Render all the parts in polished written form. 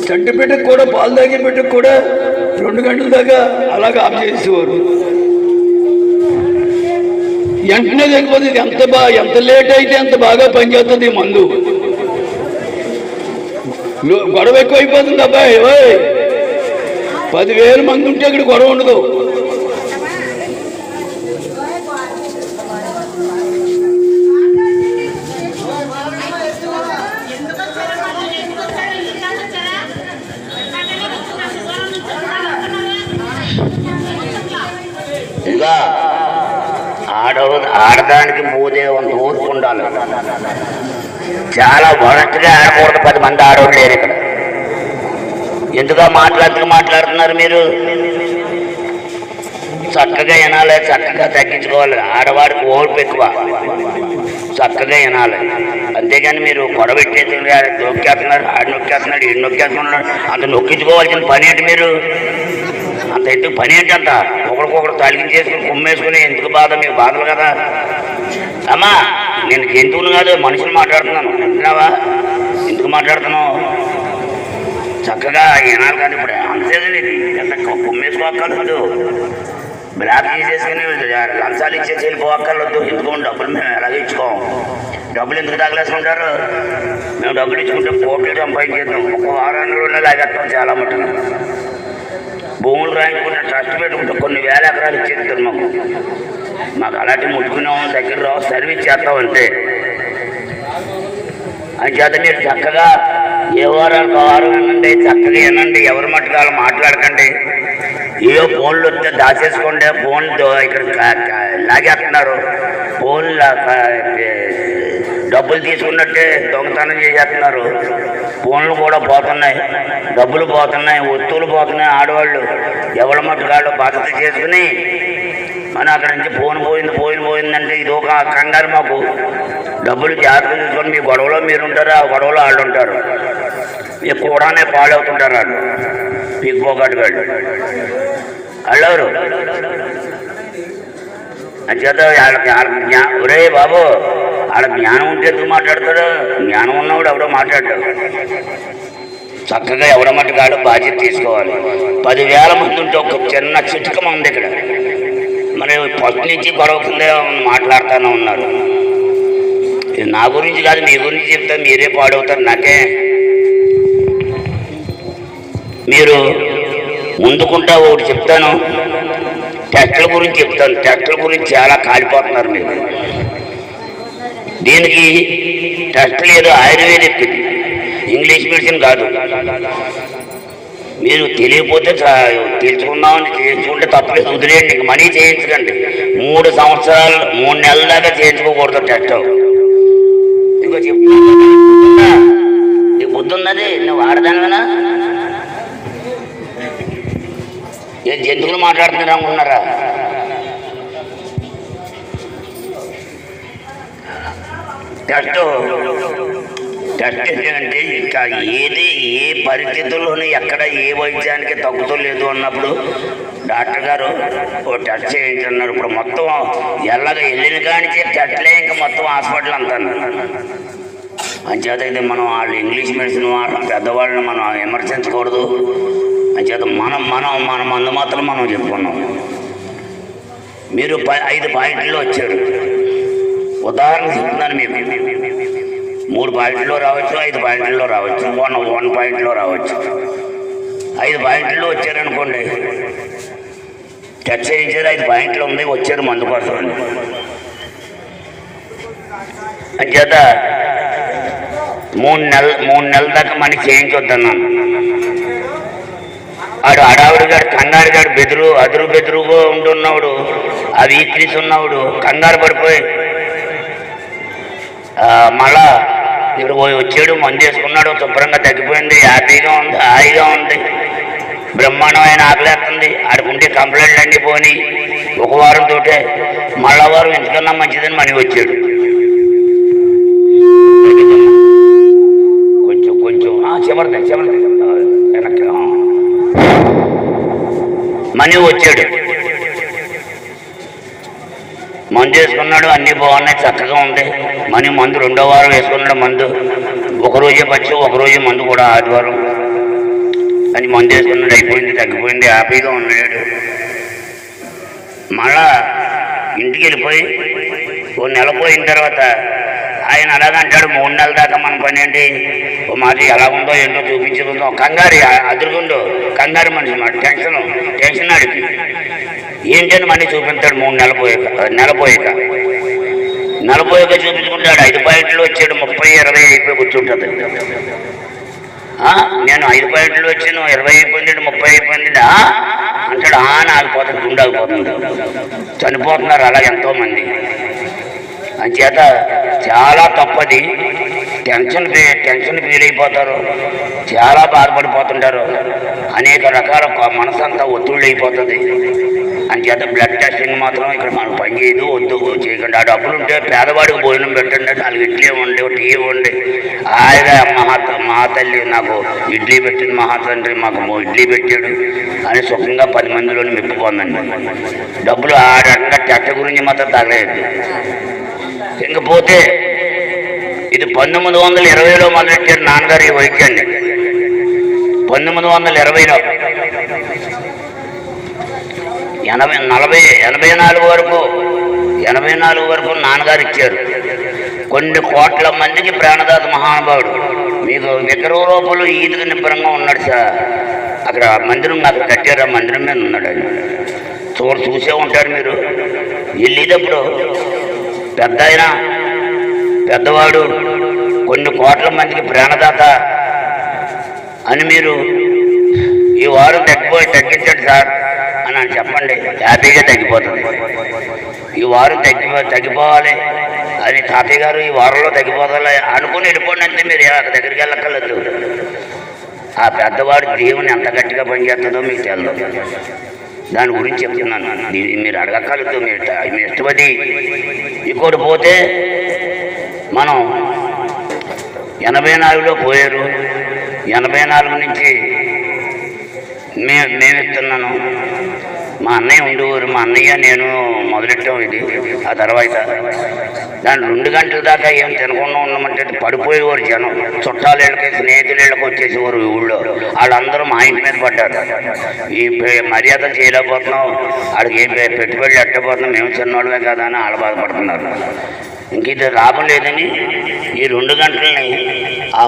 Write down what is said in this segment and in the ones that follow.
చంటి బిడ్డకు కూడా పాలు తాగే బిడ్డకు కూడా 2 గంటల దాకా అలాగే ఆఫ్ చేసేవారు. వెంటనే తగ్గిపోతుంది. ఎంత లేట్ అయితే అంత బాగా పనిచేస్తుంది ఈ మందు. గొడవ ఎక్కువైపోతుంది అబ్బాయి. 10,000 మంది ఉంటే ఇక్కడ గొడవ ఉండదు. ఇంకా ఆడదానికి మూదేవంత ఓర్పు ఉండాలి. చాలా వరస్ట్గా ఆడకూడదు. 10 మంది ఆడవాళ్ళు లేరు ఇక్కడ. ఎందుకు మాట్లాడుతున్నారు మీరు? చక్కగా వినాలి, చక్కగా తగ్గించుకోవాలి. ఆడవాడికి ఓర్పు ఎక్కువ, చక్కగా వినాలి. అంతేగాని మీరు గొడవ పెట్టేస్తున్నారు, నొక్కేస్తున్నారు, ఆడు నొక్కేస్తున్నాడు, ఈడు నొక్కేస్తున్నాడు. అంత నొక్కించుకోవాల్సిన పని ఏంటి మీరు? అంత ఎందుకు పని ఏంటంట? ఒకరికొకరు తలిగించేసుకుని కుమ్మేసుకుని ఎందుకు బాధ? మీకు బాధలు కదా అమ్మా. నేను జంతువులు కాదు, మనుషులు మాట్లాడుతున్నాను. వింటున్నావా? ఎందుకు మాట్లాడుతున్నావు? చక్కగా వినాలి. కానీ ఇప్పుడు అంతేది ఎంత కుమ్మేసుకోక్కర్లేదు. బ్లాక్ తీసేసుకుని లంచాలు ఇచ్చేసి వెళ్ళిపోక్కర్లేదు. ఎందుకు డబ్బులు మేము ఎలాగ ఇచ్చుకోం? డబ్బులు ఎందుకు తగలేసుకుంటారు? మేము డబ్బులు ఇచ్చుకుంటే కోట్లు సంపాదించేద్దాం. 1 వారానికి లాగేస్తాం. చాలా మటుకు భూములు రాయించుకుంటే ట్రస్ట్ పెట్టుకుంటే కొన్ని వేల ఎకరాలు ఇచ్చేస్తారు. మాకు అలాంటి ముట్టుకున్నాం, దగ్గర రావు, సర్వీస్ చేస్తాం అంతే. అని చేత మీరు చక్కగా ఏ వారానికి వారం వినండి, చక్కగా వినండి. ఎవరి మట్టుకాలు మాట్లాడకండి. ఏ ఫోన్లు వస్తే దాచేసుకోండి. ఫోన్లు ఇక్కడ లాగేస్తున్నారు. ఫోన్లు డబ్బులు తీసుకున్నట్టే దొంగతనం చేసేస్తున్నారు. ఫోన్లు కూడా పోతున్నాయి, డబ్బులు పోతున్నాయి, వస్తువులు పోతున్నాయి. ఆడవాళ్ళు ఎవరి మట్టుకాళ్ళు బాధ్యత చేసుకుని మనం అక్కడ నుంచి ఫోన్ పోయిందంటే ఇది ఒక కంగారు. మాకు డబ్బులు జాగ్రత్త తీసుకొని మీ గొడవలో మీరు ఉంటారు, ఆ గొడవలో వాళ్ళు ఉంటారు. మీకు కూడానే పాడవుతుంటారు. వాళ్ళు మీకు పోగొట్టుగాళ్ళు వాళ్ళెవరు? అంచేత ఒరే బాబు, వాళ్ళ జ్ఞానం ఉంటే ఎందుకు మాట్లాడతాడు? జ్ఞానం ఉన్నవాడు ఎవడో మాట్లాడతాడు. చక్కగా ఎవడ మట్టుకాడు బాధ్యత తీసుకోవాలి. 10,000 మంది ఉంటే ఒక చిన్న చిటుక ఉంది ఇక్కడ. మరి ఫస్ట్ నుంచి గొడవ కింద మాట్లాడుతూనే ఉన్నారు. ఇది నా గురించి కాదు, మీ గురించి చెప్తే మీరే పాడవుతారు. నాకే మీరు ముందుకుంటా ఒకటి చెప్తాను, టెస్టుల గురించి చెప్తాను. టెస్టుల గురించి చాలా కాలిపోతున్నారు మీరు. దీనికి టెస్ట్ లేదు, ఆయుర్వేదిక్, ఇంగ్లీష్ మెడిసిన్ కాదు. మీరు తెలియకపోతే తెలుసుకుందామని చేయించుకుంటే తప్పలేదు, వదిలేయండి. మనీ చేయించకండి. 3 సంవత్సరాలు 3 నెలల దాకా చేయించుకోకూడదు టెస్ట్. ఇంకో చెప్తున్నా, నీకు బుద్ధి ఉన్నది, నువ్వు ఆడదానివేనా? ఏ జంతువులు మాట్లాడుతున్నారు అనుకున్నారా? టెస్ట్ ఏంటంటే ఇంకా ఏ పరిస్థితుల్లోనూ ఎక్కడ ఏ వైద్యానికి తగ్గుతూ లేదు అన్నప్పుడు డాక్టర్ గారు ఓ టెస్ట్ చేయించున్నారు. ఇప్పుడు మొత్తం వెళ్ళిన కానించి టెస్ట్లే, ఇంకా మొత్తం హాస్పిటల్ అంతా. అంచేత ఇది మనం వాళ్ళు ఇంగ్లీష్ మెడిసిన్ వాళ్ళ పెద్దవాళ్ళని మనం విమర్శించకూడదు. అంచేత మన మందు మాత్రం మనం చెప్పుకున్నాం. మీరు 5 పాయింట్లో వచ్చారు. ఉదాహరణ చెప్తున్నాను మీకు. 3 పాయింట్లో రావచ్చు, 5 పాయింట్లో రావచ్చు, 1 పాయింట్లో రావచ్చు. 5 పాయింట్లో వచ్చారనుకోండి, టచ్ చేయించారు, 5 పాయింట్లు ఉంది, వచ్చారు మందు కోసం అని. అంచేత 3 నెలల దాకా మనకి చేయించొద్దన్నాను. ఆడు అడావుడిగాడు, కంగారుగాడు, అదురు బెదురుగా ఉంటున్నాడు, ఆ వీక్నెస్ ఉన్నవాడు కంగారు పడిపోయి మళ్ళా ఇక్కడ వచ్చాడు, మందు వేసుకున్నాడు, శుభ్రంగా తగ్గిపోయింది, హ్యాపీగా ఉంది, హాయిగా ఉంది, బ్రహ్మాండమైన ఆకలేస్తుంది. ఆడుకుంటే కంప్లైంట్లు అన్నీ పోని 1 వారంతో మళ్ళా వారం ఎంతకన్నా మంచిదని మనీ వచ్చాడు. కొంచెం చివరిదే వెనక్కి మనీ వచ్చాడు. మందు వేసుకున్నాడు, అన్నీ బాగున్నాయి, చక్కగా ఉంది. మందు 2వ వారం వేసుకున్నాడు. మందు ఒకరోజే పచ్చి ఒకరోజే మందు కూడా ఆదివారం అని మందు వేసుకున్నాడు. అయిపోయింది, తగ్గిపోయింది, హ్యాపీగా ఉన్నాడు. మళ్ళా ఇంటికి వెళ్ళిపోయి ఓ నెల పోయిన తర్వాత ఆయన అలాగంటాడు, 3 నెలల దాకా మన పని ఏంటి, ఓ మాది ఎలా ఉందో ఏంటో చూపించుకుందాం. కంగారు అదురుగుండు, కంగారు మనిషి మాట, టెన్షన్ అడిగి ఏంటని మళ్ళీ చూపించాడు. 3 నెల పోయాక చూపించుకుంటాడు. 5 పాయింట్లు వచ్చాడు, 30, 20 అయిపోయి కూర్చుంటుంది. నేను 5 పాయింట్లు వచ్చాను, 20 అయిపోయింది, 30 అయిపోయింది అంటాడు. ఆగిపోతుంది, గుండె ఆగిపోతుంది. చనిపోతున్నారు అలా ఎంతోమంది. అంచేత చాలా తప్పది. టెన్షన్ ఫీల్ అయిపోతారు, చాలా బాధపడిపోతుంటారు. అనేక రకాల మనసు అంతా ఒత్తిళ్ళు అయిపోతుంది. అంచేత బ్లడ్ టెస్టింగ్ మాత్రం ఇక్కడ మనకు పని చేయదు, వద్దు చేయకండి. ఆ డబ్బులు ఉంటే పేదవాడికి భోజనం పెట్టండి, 4 ఇడ్లీ ఇవ్వండి, టీ ఇవ్వండి. ఆయన మహా తల్లి నాకు ఇడ్లీ పెట్టింది, మహాతండ్రి మాకు ఇడ్లీ పెట్టాడు అని సుఖంగా 10 మందిలోని మెప్పుకోందండి. డబ్బులు ఆ రకంగా చెట్ట గురించి మాత్రం తగలేదు. ఇంకపోతే ఇది 1920లో మొదలెట్టారు నాన్నగారు ఈ వైద్యాన్ని. 1920లో 84 వరకు నాన్నగారు ఇచ్చారు. కొన్ని కోట్ల మందికి ప్రాణదాత మహానుభావుడు. మీకు విగ్రహ రూపంలో ఈదుకు నిబ్బరంగా ఉన్నాడు సార్. అక్కడ మందిరం అక్కడ కట్టారు, ఆ మందిరం మీద ఉన్నాడు ఆయన. చూసే ఉంటారు మీరు. వెళ్ళేటప్పుడు పెద్దవాడు కొన్ని కోట్ల మందికి ప్రాణదాత అని మీరు ఈ వారం తగ్గించండి సార్ అని చెప్పండి, హ్యాపీగా తగ్గిపోతుంది. ఈ వారం తగ్గిపోవాలి అని తాతయ్య గారు ఈ వారంలో తగ్గిపోవాలి అనుకుని వెళ్ళిపోండి అంతే. మీరు దగ్గరికి వెళ్ళక్కర్లేదు. ఆ పెద్దవాడు దేవుని ఎంత గట్టిగా పనిచేస్తుందో మీకు తెలియదు. దాని గురించి చెప్తున్నాను. మీరు అడగక్కర్లేదు, మీ ఇష్టపడి. ఇంకోటి పోతే మనం 84లో పోయారు. 84 నుంచి మేము ఇస్తున్నాను. మా అన్నయ్య ఉండేవారు, మా అన్నయ్య నేను మొదలెట్టాం ఇది. ఆ తర్వాత దాని 2 గంటల దాకా ఏం తినకుండా ఉండమంటే పడిపోయేవారు జనం. చుట్టాలేళ్ళకి, స్నేహితులేళ్ళకి వచ్చేసేవారు ఊళ్ళో. వాళ్ళందరూ మా ఇంటి మీద పడ్డారు. ఈ మర్యాదలు చేయలేకపోతున్నాం, వాళ్ళకి ఏం పెట్టుబడులు ఎట్టబోతున్నాం, మేము చిన్నవాళ్ళమే కదా అని వాళ్ళు బాధపడుతున్నారు. ఇంక ఇది లాభం లేదని ఈ 2 గంటలని ఆ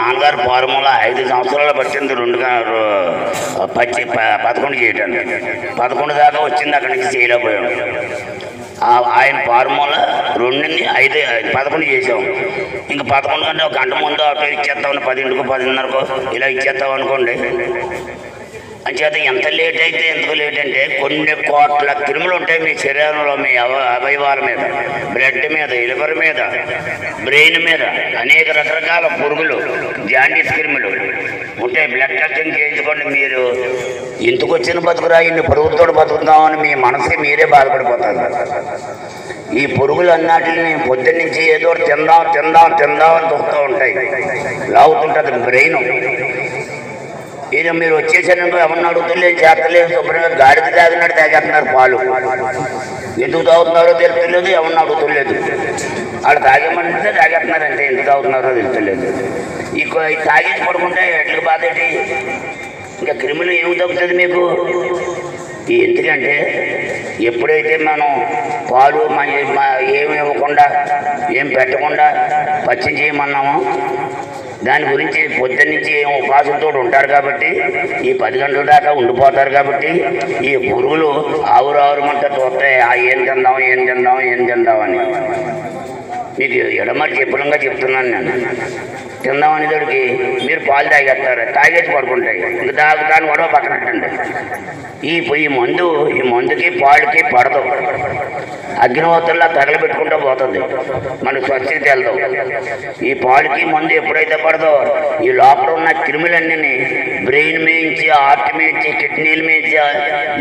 నాన్నగారు ఫార్ములా 5 సంవత్సరాలు పట్టింది. 11 చేయటానికి. 11 దాకా వచ్చింది, అక్కడి నుంచి చేయలేకపోయాం. ఆయన ఫార్ములా 2ని 5 11 చేసాం. ఇంక 11 కంటే 1 గంట ముందు ఆటో ఇచ్చేస్తామని 10ంటికో 10:30కో ఇలా ఇచ్చేస్తాం అనుకోండి. అంచేత ఎంత లేట్ అయితే ఎందుకు లేట్ అంటే కొన్ని కోట్ల క్రిములు ఉంటాయి మీ శరీరంలో, మీ అవయవాల మీద, బ్లడ్ మీద, లివర్ మీద, బ్రెయిన్ మీద అనేక రకరకాల పురుగులు, జాండీస్ క్రిములు ఉంటాయి. బ్లడ్ టెస్టింగ్ చేయించుకోండి. మీరు ఇంటికి వచ్చిన బతుకురా, ఇన్ని పురుగులతో బతుకుతామని మీ మనసుకి మీరే బాధపడిపోతారు. ఈ పురుగులు అన్నిటిని పొద్దున్నుంచి ఏదో తిందాం అని తొక్కుతూ ఉంటాయి, లాగుతుంటుంది బ్రెయిన్. ఈయన మీరు వచ్చేసారనుకో ఎవరిని అడుగుతలేదు, చేస్తలేదు, శుభ్రంగా గాడిద తాగినట్టు తాగేస్తున్నారు పాలు. ఎందుకు తాగుతున్నారో తెలుస్తలేదు, ఎవరిని అడుగుతలేదు. వాళ్ళు తాగేమంటే తాగేస్తున్నారు, అంటే ఎందుకు తాగుతున్నారో తెలుస్తలేదు. ఈ తాగేసి పడుకుంటే ఎట్లకి బాధ ఏంటి? ఇంకా క్రిములు ఏమి తగ్గుతుంది మీకు? ఎందుకంటే ఎప్పుడైతే మనం పాలు ఏమి ఇవ్వకుండా, ఏం పెట్టకుండా పచ్చిం చేయమన్నామో దాని గురించి పొద్దున్నుంచి ఏం ఉపాసంతో ఉంటారు కాబట్టి, ఈ 10 గంటల దాకా ఉండిపోతారు కాబట్టి ఈ పురుగులు ఆవురావురమంట చూస్తాయి. ఏం తిందాం అని. మీకు ఎడమటి చెప్పడంగా చెప్తున్నాను నేను. తిందామనేదానికి మీరు పాలు తాగేసి పడుకుంటాయి. ఇంక దాని గొడవ పక్కనట్టండి. ఈ మందుకి పాలుకి పడదు. అగ్నిహోత్రంలా తగలబెట్టుకుంటూ పోతుంది, మనకు స్వచ్ఛత వెళ్దాం. ఈ పాలుకి మందు ఎప్పుడైతే పడదో ఈ లోపల ఉన్న క్రిములన్నీ బ్రెయిన్ మేయించి, హార్ట్ మేయించి, కిడ్నీలు మేయించి,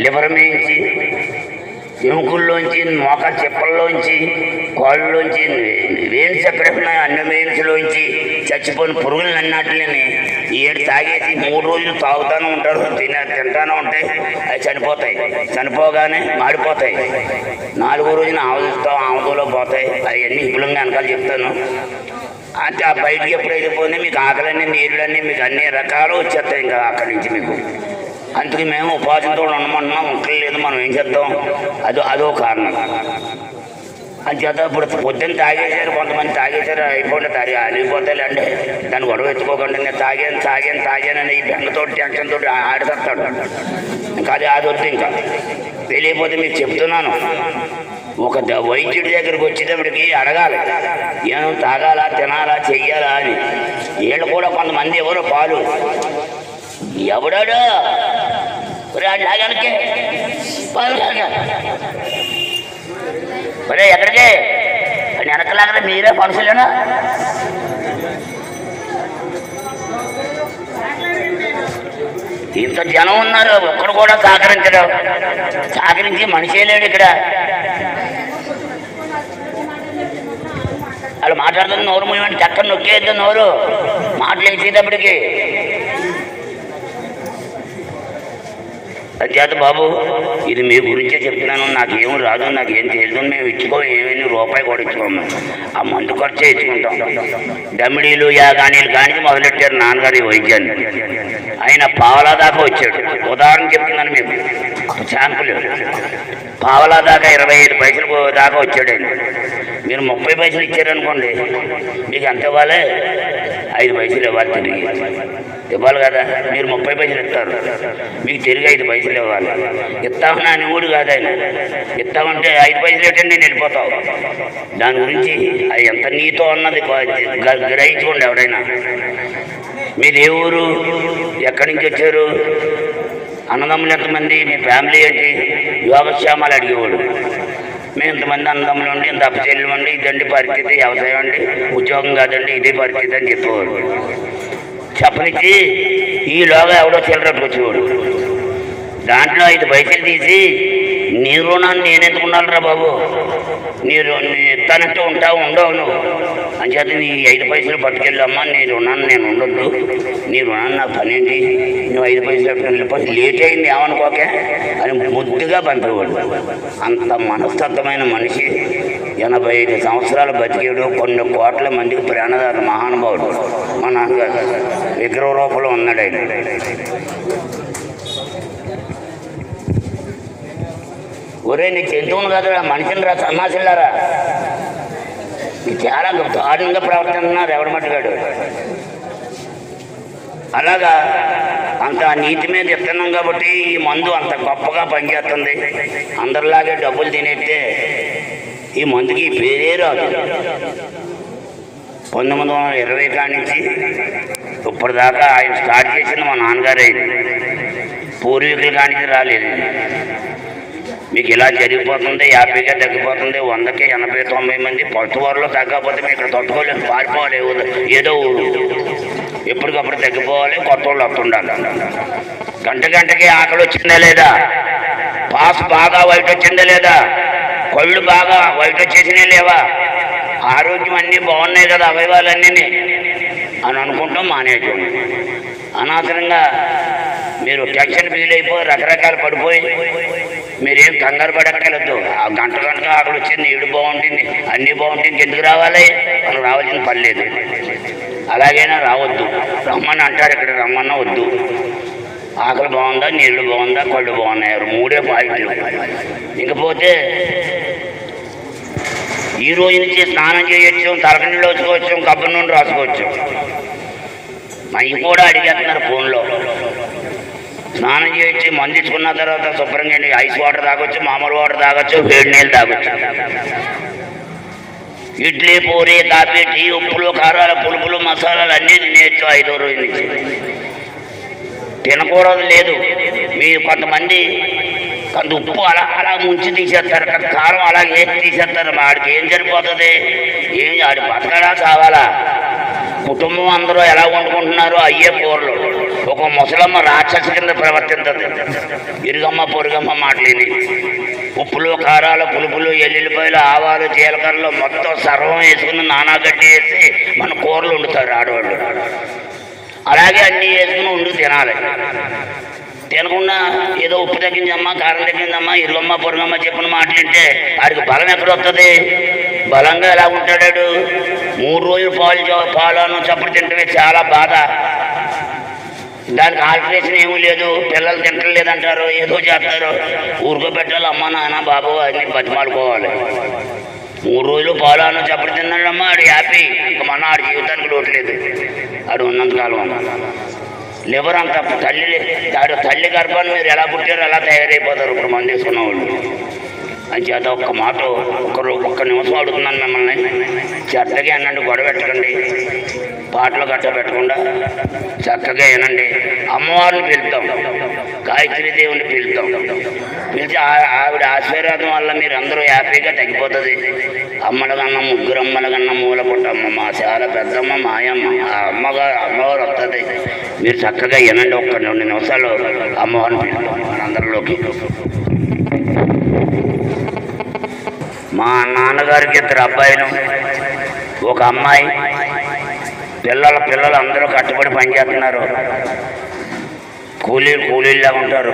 లివర్ మేయించి, ఎముకల్లోంచి, మోకాల చెప్పల్లోంచి, కాళ్ళలోంచి, వేన్స్ ఎక్కడ ఉన్నాయి అన్ని వేన్స్లోంచి చచ్చిపోయిన పురుగులు అన్నిటిని ఏడు తాగేసి 3 రోజులు తాగుతూనే ఉంటారు, తింటానే ఉంటాయి. అవి చనిపోగానే మాడిపోతాయి. 4వ రోజున ఆవుతో పోతాయి. అవన్నీ విపులంగా వెనకాల చెప్తాను. అంటే ఆ బయటికి ఎప్పుడైతే పోతే మీకు ఆకలన్నీ నీళ్ళన్నీ మీకు అన్ని రకాలు వచ్చేస్తాయి ఇంకా అక్కడి నుంచి మీకు. అందుకే మేము ఉపాధితో ఉండమంటున్నాం, ఉండలేదు, మనం ఏం చేద్దాం, అదో కారణం. అంచేత ఇప్పుడు పొద్దున్న తాగేశారు, కొంతమంది తాగేశారు, అయిపోయింది అలిగిపోతాయి అంటే దాన్ని గొడవ ఎత్తుకోకుండా నేను తాగానని ఈ బెంగతో టెన్షన్ తోటి ఆడిస్తాడు. ఇంకా అది వద్దు. ఇంకా తెలియకపోతే మీకు చెప్తున్నాను, ఒక వైద్యుడి దగ్గరికి వచ్చేటప్పటికి అడగాలి ఏమో తాగాలా, తినాలా, చెయ్యాలా అని. వీళ్ళు కూడా కొంతమంది ఎవరో పాలు ఎవడాడు తాగానికే పాలు తాగా ఒరే ఎక్కడికే అని వెనకలాగా మీరే మనుషులేనా? ఇంత జనం ఉన్నారు, ఒక్కడు కూడా సహకరించి మనిషే లేడు ఇక్కడ. వాళ్ళు మాట్లాడుతున్న నోరు మూయమంటే చక్కని నొక్కేద్దు నోరు మాటలు వేసేటప్పటికి. అంచేత బాబు ఇది మీ గురించే చెప్తున్నాను, నాకేం రాదు, నాకేం తెలియదు, మేము ఏమైనా రూపాయి కూడా ఇచ్చుకోము, ఆ మందు ఖర్చే ఇచ్చుకుంటాం. దమిడీలు యాగానీలు కానీ మొదలెట్టారు నాన్నగారి వైద్యాన్ని. ఆయన పావలా దాకా వచ్చాడు. ఉదాహరణ చెప్తున్నాను మీకు, శాంపుల్ పావలా దాకా 25 పైసలు దాకా వచ్చాడు ఆయన. మీరు 30 పైసలు ఇచ్చారనుకోండి, మీకు ఎంత ఇవ్వాలి? 5 పైసలు ఇవ్వాలి, తిరిగి ఇవ్వాలి కదా. మీరు 30 పైసలు ఇస్తారు, మీకు తిరిగి 5 పైసలు ఇవ్వాలి. ఇస్తామన్నా అని ఊడు కాదు ఆయన. ఇస్తామంటే 5 పైసలు ఏంటంటే నేను వెళ్ళిపోతావు. దాని గురించి అది ఎంత నీతో అన్నది గ్రహించుకోండి ఎవరైనా. మీరు ఏ ఊరు, ఎక్కడి నుంచి వచ్చారు, అన్నదమ్ములు ఎంతమంది, మీ ఫ్యామిలీ ఏంటి, యోగక్షేమాలు అడిగేవాడు. మేము ఇంతమంది అన్నదమ్ములు ఉండి, ఇంత అప్పచెల్లు ఉండి, ఇదండి పరిస్థితి, వ్యవసాయం అండి, ఉద్యోగం కాదండి, ఇదే పరిస్థితి అని చెప్పేవాడు. చెప్పనిచ్చి ఈలోగా ఎవడో చిల్లరట్టు వచ్చేవాడు. దాంట్లో 5 పైసలు తీసి నీ రుణాన్ని నేనెందుకు ఉండాలిరా బాబు, నేను ఇస్తానంటే ఉంటావు, ఉండవు నువ్వు అంచేత నీ 5 పైసలు పట్టుకెళ్ళమ్మా, నీ రుణాన్ని నేను ఉండొద్దు, నీ రుణాన్ని నాకు పని ఏంటి, నువ్వు 5 పైసలు పట్టుకెళ్ళిపోయి లేట్ అయింది ఏమనుకోకే అని ముద్దుగా పంపేవాడు. అంత మనస్తత్వమైన మనిషి 85 సంవత్సరాలు బతికేడు, కొన్ని కోట్ల మందికి ప్రాణదాత మహానుభావుడు మా నాన్నగారు. విగ్రహ రూపంలో ఉన్నాడు ఆయన. ఒరే నీ చెంతువును కదా మనిషిని రా సన్నాసిల్లారా, చాలా దారుణంగా ప్రవర్తిస్తున్నారు ఎవడ మట్టుగాడు. అలాగా అంత నీతి మీద ఇస్తున్నాం కాబట్టి ఈ మందు అంత గొప్పగా పనిచేస్తుంది. అందరిలాగే డబ్బులు తినేస్తే ఈ మందుకి పేరే రాదు. 1920 కాడి నుంచి ఇప్పటిదాకా ఆయన స్టార్ట్ చేసింది మా నాన్నగారు అయింది. పూర్వీకుల కాడి నుంచి రాలేదు. మీకు ఇలా జరిగిపోతుంది, 50గా తగ్గిపోతుంది, 100కి 80, 90 మంది పట్టువారిలో తగ్గకపోతే మీకు ఇక్కడ తట్టుకోలేదు, పారిపోవాలి. ఏదో ఊరు ఎప్పటికప్పుడు తగ్గిపోవాలి, కొత్త వాళ్ళు వస్తుండాలి. గంటకి ఆకలి వచ్చిందా లేదా, పాస్ బాగా వైట్ వచ్చిందా లేదా, కళ్ళు బాగా వైట్ వచ్చేసినా లేవా, ఆరోగ్యం అన్నీ బాగున్నాయి కదా, అవయవాలన్నీ అని అనుకుంటాం మానేయటండి. అనవసరంగా మీరు టెన్షన్ ఫీల్ అయిపోయి రకరకాలు పడిపోయి మీరేం కంగారు పడక్కర్లేదు. ఆ గంటగా ఆకలి వచ్చింది, ఈడు బాగుంటుంది, అన్నీ బాగుంటుంది, ఎందుకు రావాలి, మనం రావాల్సిన పని లేదు. అలాగైనా రావద్దు, రమ్మని అంటారు, ఇక్కడ రమ్మన్నా వద్దు. ఆకలి బాగుందా, నీళ్ళు బాగుందా, కళ్ళు బాగున్నాయి, 3 పాయింట్లు. ఇంకపోతే ఈ రోజు నుంచి స్నానం చేయొచ్చు, తలకనీళ్ళు వచ్చుకోవచ్చు, కొబ్బరి నూనె రాసుకోవచ్చు. అవి కూడా అడిగేస్తున్నారు ఫోన్లో. స్నానం చేయొచ్చు, మందు ఇచ్చుకున్న తర్వాత శుభ్రంగా ఐస్ వాటర్ తాగొచ్చు, మామూలు వాటర్ తాగొచ్చు, వేడి నీళ్ళు తాగొచ్చు. ఇడ్లీ, పూరి, కాఫీ, టీ, ఉప్పులు, కారాలు, పులుపులు, మసాలాలు అన్నీ తినేయచ్చు 5వ రోజు నుంచి. తినకూడదు లేదు. మీరు కొంతమంది కొంత ఉప్పు అలా ముంచి తీసేస్తారు, కారం అలా వేసి తీసేస్తారు. ఆడికి ఏం సరిపోతుంది, ఆడి బతకడా కావాలా? కుటుంబం అందరూ ఎలా వండుకుంటున్నారో అయ్యే కూరలు. ఒక ముసలమ్మ రాక్షసి కింద ప్రవర్తించదు, ఇరుగమ్మ పొరుగమ్మ మాటలేని. ఉప్పులు, కారాలు, పులుపులు, ఎల్లుల్లిపాయలు, ఆవాలు, జీలకర్రలు మొత్తం సర్వం వేసుకుని నానాగడ్డి వేసి మన కూరలు వండుతారు ఆడవాళ్ళు. అలాగే అన్నీ వేసుకుని వండు తినాలి. తినకుండా ఏదో ఉప్పు తగ్గించమ్మా, కారం తగ్గిందమ్మా, ఇరుగమ్మ పొరుగమ్మ చెప్పిన మాటలు వింటే వాడికి బలం ఎక్కడ వస్తుంది? బలంగా ఎలా ఉంటాడు? 3 రోజులు పాలను చప్పుడు తింటే చాలా బాధ. దానికి ఆల్టరేషన్ ఏమీ లేదు. పిల్లలు తింటలేదంటారు, ఏదో చేస్తారు. ఊరుకోబెట్టాలి. అమ్మ నాన్న బాబు అన్ని బతిమాలుకోవాలి. 3 రోజులు పాలను చప్పుడు తిన్నాడమ్మా, ఆడు హ్యాపీ. ఇంకా మన ఆడి జీవితానికి లోట్లేదు. ఆడు ఉన్నంతకాలం లివర్ అంత తల్లి గర్భాన్ని మీరు ఎలా పుట్టారో ఎలా తయారైపోతారు ఇప్పుడు మంది వేసుకున్న వాళ్ళు. అని చేత ఒక్క మాట ఒక్క నిమిషం అడుగుతున్నాను మిమ్మల్ని. చెత్తగా అనండి, గొడవ పెట్టకండి, పాటలు గట్ట పెట్టకుండా చక్కగా వినండి. అమ్మవారిని పిలుతాం, గాయత్రీదేవిని పిలుతాం. పిలిచి ఆవిడ ఆశీర్వాదం వల్ల మీరు అందరూ హ్యాపీగా తగ్గిపోతుంది. అమ్మల కన్నా 3 అమ్మల కన్నా మూల పుట్టమ్మ, మా చాలా పెద్దమ్మ మాయమ్మ. ఆ అమ్మవారు వస్తుంది. మీరు చక్కగా వినండి. ఒక్క 2 నిమిషాలు అమ్మవారిని పిలుతాం మనందరిలోకి. మా నాన్నగారికి 2 అబ్బాయిలు, 1 అమ్మాయి. పిల్లలు అందరూ కట్టుబడి పనిచేస్తున్నారు. కూలీలా ఉంటారు.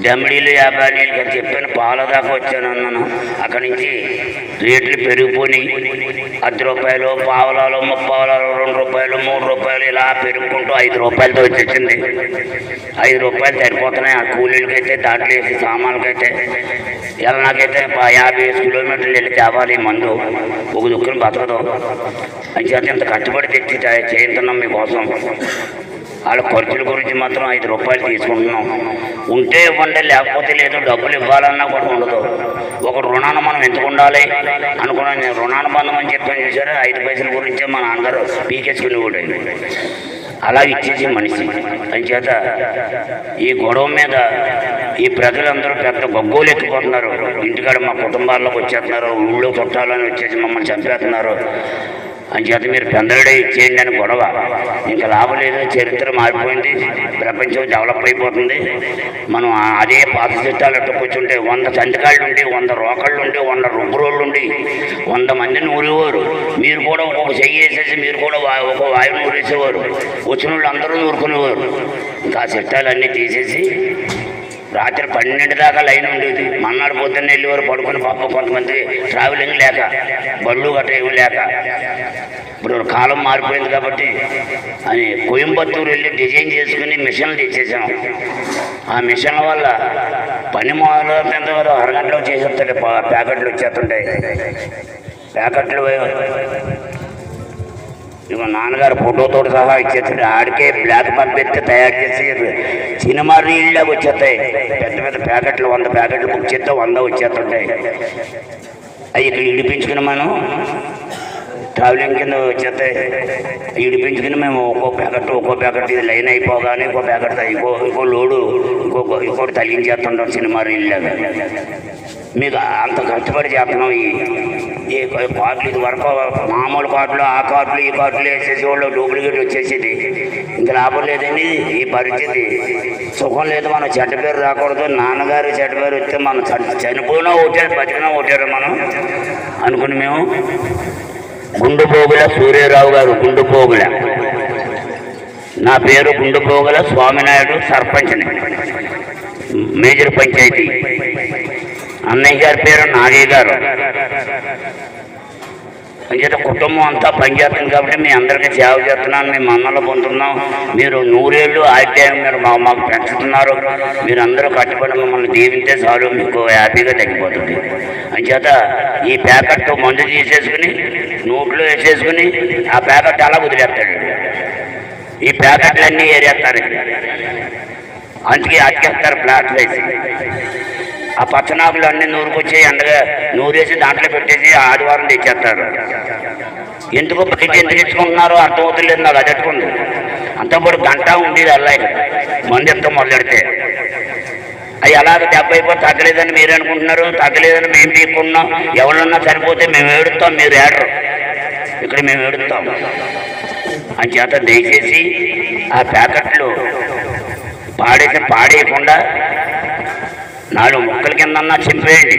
దమిడీలు 50 నీళ్ళు చెప్పాను. పాల దాకా వచ్చాను అన్నాను. అక్కడి నుంచి రేట్లు పెరిగిపోయి 10 రూపాయలు, పావలాలు, 30 పావలాలు, 2 రూపాయలు, 3 రూపాయలు ఇలా పెరుగుకుంటూ 5 రూపాయలతో వచ్చేసింది. 5 రూపాయలు సరిపోతున్నాయి ఆ కూలీలకైతే. దాంట్లో వేసి సామాన్లకైతే నాకైతే 50 కిలోమీటర్లు వెళ్ళి తేవాలి మందు. ఒక దుక్కుని బతకదు. అని చేత ఇంత కట్టుబడి తెచ్చి చేయించున్నాం మీకోసం. వాళ్ళ ఖర్చుల గురించి మాత్రం 5 రూపాయలు తీసుకుంటున్నాం. ఉంటే ఇవ్వండి, లేకపోతే లేదు. డబ్బులు ఇవ్వాలన్నా కూడా ఉండదు. ఒక రుణాన్ని మనం ఎందుకు ఉండాలి అనుకున్నాను. నేను రుణానుబంధం అని చెప్పాను చూసారా, 5 పైసల గురించే మా నాన్నగారు పీకేసుకుని కూడా అలా ఇచ్చేసి మనిషి. అని చేత ఈ గొడవ మీద ఈ ప్రజలందరూ పెద్ద గొగ్గోలు ఎత్తుకుంటున్నారు. ఇంటికాడ మా కుటుంబాల్లోకి వచ్చేస్తున్నారు. ఊళ్ళో చుట్టాలని వచ్చేసి మమ్మల్ని చంపేస్తున్నారు. అని చేత మీరు పెందరడే ఇచ్చేయండి అని గొడవ. ఇంకా లాభం లేదు. చరిత్ర మారిపోయింది, ప్రపంచం డెవలప్ అయిపోతుంది. మనం అదే పాత చిట్టాలు కూర్చుంటే 100 సంతకాళ్ళు ఉండి, 100 రోకళ్ళు ఉండి, 100 రుబ్బురోళ్ళు ఉండి, 100 మందిని ఊరేవారు. మీరు కూడా ఒక్కొక్క చెయ్యి వేసేసి మీరు కూడా ఒక వాయువుని ఊరేసేవారు. వచ్చిన వాళ్ళు అందరూ ఊరుకునేవారు. ఇంకా ఆ చిట్టాలన్నీ తీసేసి రాత్రి 12 దాకా లైన్ ఉండేది. మన్నాడు పొద్దున్న వెళ్ళేవారు పడుకుని. పాప కొంతమంది ట్రావెలింగ్ లేక, బళ్ళు గట్ట ఏమి లేక. ఇప్పుడు కాలం మారిపోయింది కాబట్టి అని కోయంబత్తూరు వెళ్ళి డిజైన్ చేసుకుని మిషన్లు తెచ్చేసాం. ఆ మిషన్ల వల్ల పని మొదలవుతుంది. 1 గంటలో చేసేస్తాడు. ప్యాకెట్లు వచ్చేస్తుంటాయి. ప్యాకెట్లు ఇక నాన్నగారు ఫోటోతో సహా ఇచ్చేస్తాడు. ఆడికే బ్లాక్ పంపిస్తే తయారు చేసి సినిమా రీల్లాగా వచ్చేస్తాయి. పెద్ద ప్యాకెట్లు 100 ప్యాకెట్లు బుక్ చేస్తే 100 వచ్చేస్తుంటాయి. అవి ఇక్కడ ఇడిపించుకుని మనం ట్రావెలింగ్ కింద వచ్చేస్తాయి. ఇడిపించుకుని మేము ఒక్కో ప్యాకెట్ ఇది లైన్ అయిపోగానే ఇంకో ప్యాకెట్ ఇంకో లోడు ఇంకోటి తగ్గించేస్తుంటాం సినిమా రీల్లాగా. మీకు అంత కష్టపడి చేస్తున్నాం. ఈ కార్డులు ఇది వరకు మామూలు కార్డులు, ఆ కార్డులు, ఈ కార్డులు వేసేసి వాళ్ళు డూప్లికేట్ వచ్చేసేది. ఇంకా లాభం లేదండి. ఈ పరిస్థితి సుఖం లేదు. మనం చెడ్డ పేరు రాకూడదు. నాన్నగారు చెడ్డ పేరు వస్తే మనం చనిపోయినా ఓటారు, బతికినా ఓటారు మనం అనుకుని మేము గుండుపోగుల సూర్యరావు గారు. గుండుపోగుల, నా పేరు గుండుపోగుల స్వామినాయుడు, సర్పంచ్ని, మేజర్ పంచాయతీ. అన్నయ్య గారి పేరు నాగయ్య గారు. అంచేత కుటుంబం అంతా పనిచేస్తుంది కాబట్టి మీ అందరికీ సేవ చేస్తున్నాను. మేము మన్నలు పొందుతున్నాం. మీరు 100 ఏళ్ళు ఆధ్యాయం మీరు మాకు పెంచుతున్నారు. మీరు అందరూ కట్టుబడి మమ్మల్ని దీవింటే చాలు, మీకు హ్యాపీగా తగ్గిపోతుంది. అంచేత ఈ ప్యాకెట్ మందు తీసేసుకుని నోట్లో వేసేసుకుని ఆ ప్యాకెట్ అలా వదిలేస్తాడు. ఈ ప్యాకెట్లన్నీ ఏరేస్తారు. అందుకే అతికేస్తారు ఫ్లాట్ వేసి. ఆ పచ్చనాకులు అన్నీ నూరుకొచ్చి ఎండగా నూరేసి దాంట్లో పెట్టేసి ఆదివారం తెచ్చేస్తారు. ఎందుకు బయట ఎందుకు తెచ్చుకుంటున్నారో అర్థమవుతలేదు నాకు. అది ఎట్టుకుంది అంతప్పుడు గంట ఉండేది అలా మంది ఎంత మొదలెడితే. అవి అలాగ 70 తగ్గలేదని మీరు అనుకుంటున్నారు. తగ్గలేదని మేము తీసుకున్నాం. ఎవరన్నా సరిపోతే మేము ఏడుస్తాం, మీరు ఏడరు. ఇక్కడ మేము ఏడుస్తాం. అని చేత దయచేసి ఆ ప్యాకెట్లు పాడేయకుండా 4 ముక్కల కిందన్నా చింపేయండి.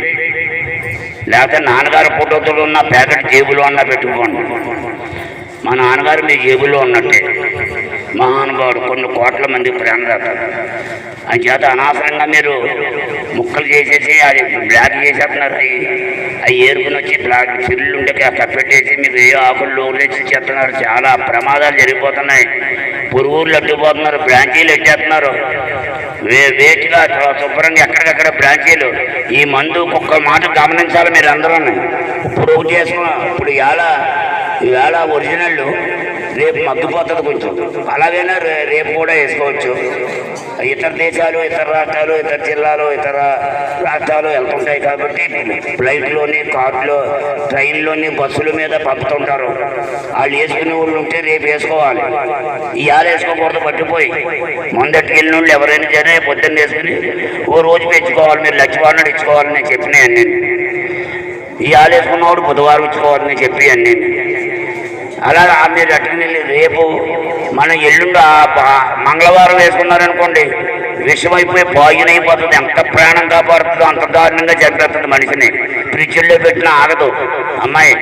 లేకపోతే నాన్నగారు ఫోటోతో ఉన్న ప్యాకెట్ జేబులో అన్నా పెట్టుకోండి. మా నాన్నగారు మీ జేబులో ఉన్నట్టే. మహానుభావుడు, కొన్ని కోట్ల మంది ప్రేమదాత. అని చేత అనవసరంగా మీరు ముక్కలు చేసేసి అది బ్లాక్ చేసేస్తున్నారు. అవి ఏరుకుని వచ్చి బ్లాక్ చిల్లు ఉంటే కప్పెట్టేసి మీకు ఏ ఆకులు లోలేసి చేస్తున్నారు. చాలా ప్రమాదాలు జరిగిపోతున్నాయి. పురుగులు అడ్డుపోతున్నారు, బ్రాంచీలు ఎట్టేస్తున్నారు. వేటిగా శుభ్రంగా ఎక్కడికక్కడ బ్రాంచీలు. ఈ మందు ఒక్క మాట గమనించాలి మీరు అందరూ. ఇప్పుడు చేసుకున్నాం, ఇప్పుడు ఈవేళ ఒరిజినల్ రేపు మగ్గిపోతుంది కొంచెం. అలాగైనా రేపు కూడా వేసుకోవచ్చు. ఇతర దేశాలు, ఇతర రాష్ట్రాలు, ఇతర జిల్లాలు, ఇతర రాష్ట్రాలు వెళ్తుంటాయి కాబట్టి ఫ్లైట్లోని, కార్లో, ట్రైన్లోని, బస్సుల మీద పంపుతుంటారు. వాళ్ళు వేసుకునే వాళ్ళు ఉంటే రేపు వేసుకోవాలి. ఇవాళ వేసుకోకూడదు పట్టిపోయి. మొదటికి వెళ్ళిన వాళ్ళు ఎవరైనా సరే పొద్దున్న వేసుకుని ఓ రోజు పెంచుకోవాలి. మీరు లక్ష్మణుడు ఇచ్చుకోవాలని నేను చెప్పినాయి అన్నీ. ఇవాళ వేసుకున్నవాడు బుధవారం ఇచ్చుకోవాలని చెప్పి అన్నీ. అలా మీరు అట్టుకుని రేపు మన ఎల్లుండి మంగళవారం వేసుకున్నారనుకోండి, విషమైపోయి పాయిజన్ అయిపోతుంది. ఎంత ప్రాణం కాపాడుతుందో అంత దారుణంగా చంపేస్తుంది మనిషిని. ఫ్రిడ్జ్లో పెట్టినా ఆగదు అమ్మాయి,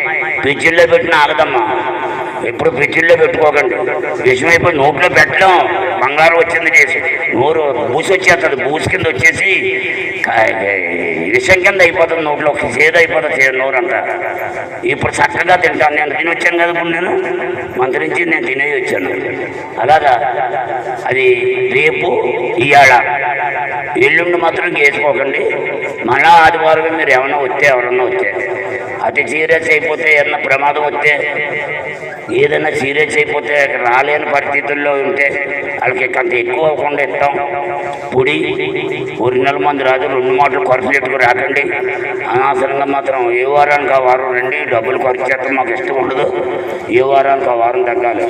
ఫ్రిడ్జ్లో పెట్టినా ఆగదమ్మా. ఎప్పుడు ఫ్రిడ్జ్లో పెట్టుకోకండి. విషమైపోయి నోట్లో పెట్టడం బంగారం వచ్చింది చేసి నోరు బూసి వచ్చేస్తుంది. బూసి కింద వచ్చేసి విషం కింద అయిపోతుంది, నోట్లో చేదు అయిపోతుంది నోరు అంతా. ఇప్పుడు చక్కగా తింటాను. నేను తిని వచ్చాను కదా, ఇప్పుడు నేను మంత్రించి నేను తినేది వచ్చాను. అలాగా అది రేపు ఇవాళ ఎల్లుండి మాత్రం వేసుకోకండి. మళ్ళా ఆదివారం మీరు ఎవరన్నా వస్తే అతి సీరియస్ అయిపోతే ఏమన్నా ప్రమాదం వస్తే, ఏదైనా సీరియస్ అయిపోతే రాలేని పరిస్థితుల్లో ఉంటే వాళ్ళకి కొంత ఎక్కువ అవ్వకుండా ఇస్తాం. పొడి ఒరిజినల్ మంది రాదు. 2 మాటలు ఖర్చు పెట్టుకు రాకండి. అనవసరంగా మాత్రం ఏ వారానికి ఆ వారం రండి. డబ్బులు ఖర్చు చేస్తాం మాకు ఇష్టం ఉండదు. ఏ వారానికి ఆ వారం తగ్గాలి.